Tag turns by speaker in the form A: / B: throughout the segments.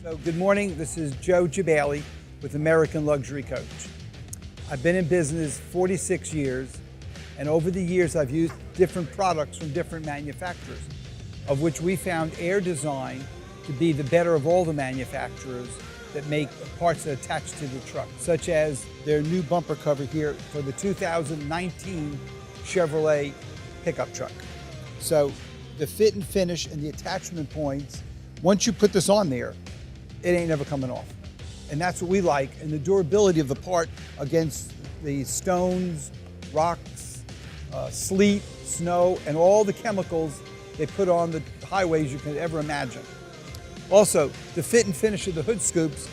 A: So good morning, this is Jobaily with American Luxury Coach. I've been in business 46 years, and over the years I've used different products from different manufacturers, of which we found Airdesign to be the better of all the manufacturers that make parts that attach to the truck, such as their new bumper cover here for the 2019 Chevrolet pickup truck. So the fit and finish and the attachment points, once you put this on there, it ain't ever coming off. And that's what we like, and the durability of the part against the stones, rocks, sleet, snow, and all the chemicals they put on the highways you can ever imagine. Also, the fit and finish of the hood scoops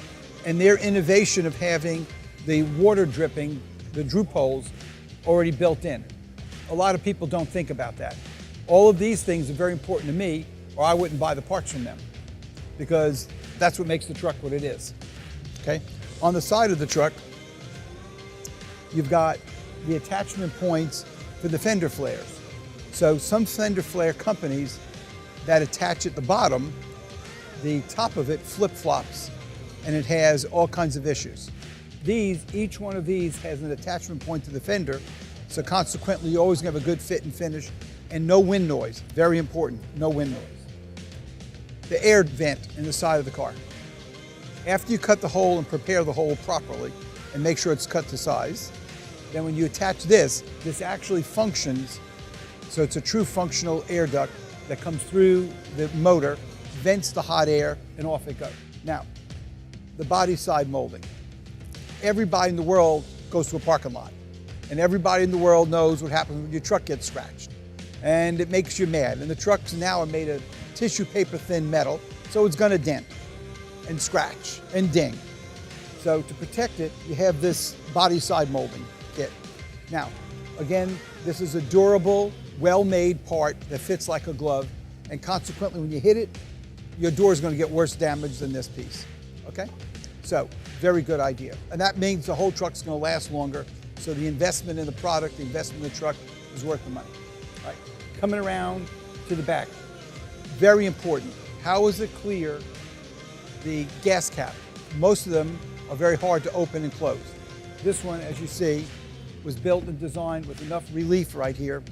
A: and their innovation of having the water dripping, the droop holes, already built in. A lot of people don't think about that. All of these things are very important to me, or I wouldn't buy the parts from them, because that's what makes the truck what it is, okay? On the side of the truck, you've got the attachment points for the Fender Flares. So some Fender Flare companies that attach at the bottom, the top of it flip-flops, and it has all kinds of issues. Each one of these has an attachment point to the fender, so consequently you always have a good fit and finish, and no wind noise, very important, no wind noise. The air vent in the side of the car. After you cut the hole and prepare the hole properly and make sure it's cut to size, then when you attach this actually functions, so it's a true functional air duct that comes through the motor, vents the hot air, and off it goes. Now, the body side molding. Everybody in the world goes to a parking lot, and everybody in the world knows what happens when your truck gets scratched, and it makes you mad. And the trucks now are made of tissue paper thin metal, so it's gonna dent and scratch and ding. So to protect it, you have this body side molding kit. Now, again, this is a durable, well-made part that fits like a glove, and consequently when you hit it, your door is gonna get worse damage than this piece, okay? So, very good idea. And that means the whole truck's gonna last longer, so the investment in the product, the investment in the truck is worth the money. All right, coming around to the back. Very important. How is it clear the gas cap? Most of them are very hard to open and close. This one, as you see, was built and designed with enough relief right here,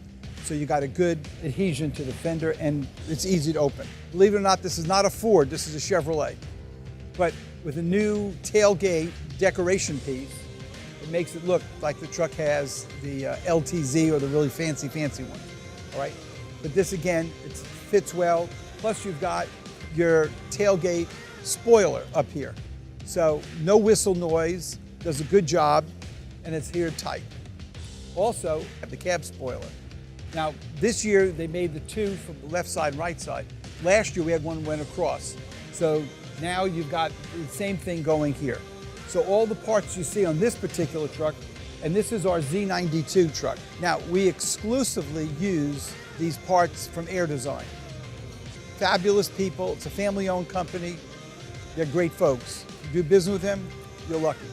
A: so you got a good adhesion to the fender and it's easy to open. Believe it or not, this is not a Ford, this is a Chevrolet. But with a new tailgate decoration piece, it makes it look like the truck has the LTZ or the really fancy one, all right? But this again, it fits well. Plus you've got your tailgate spoiler up here. So no whistle noise, does a good job, and it's here tight. Also, the cab spoiler. Now, this year they made the two from the left side and right side. Last year we had one went across. So now you've got the same thing going here. So all the parts you see on this particular truck, and this is our Z92 truck. Now, we exclusively use these parts from Airdesign. Fabulous people, it's a family-owned company. They're great folks. You do business with them, you're lucky.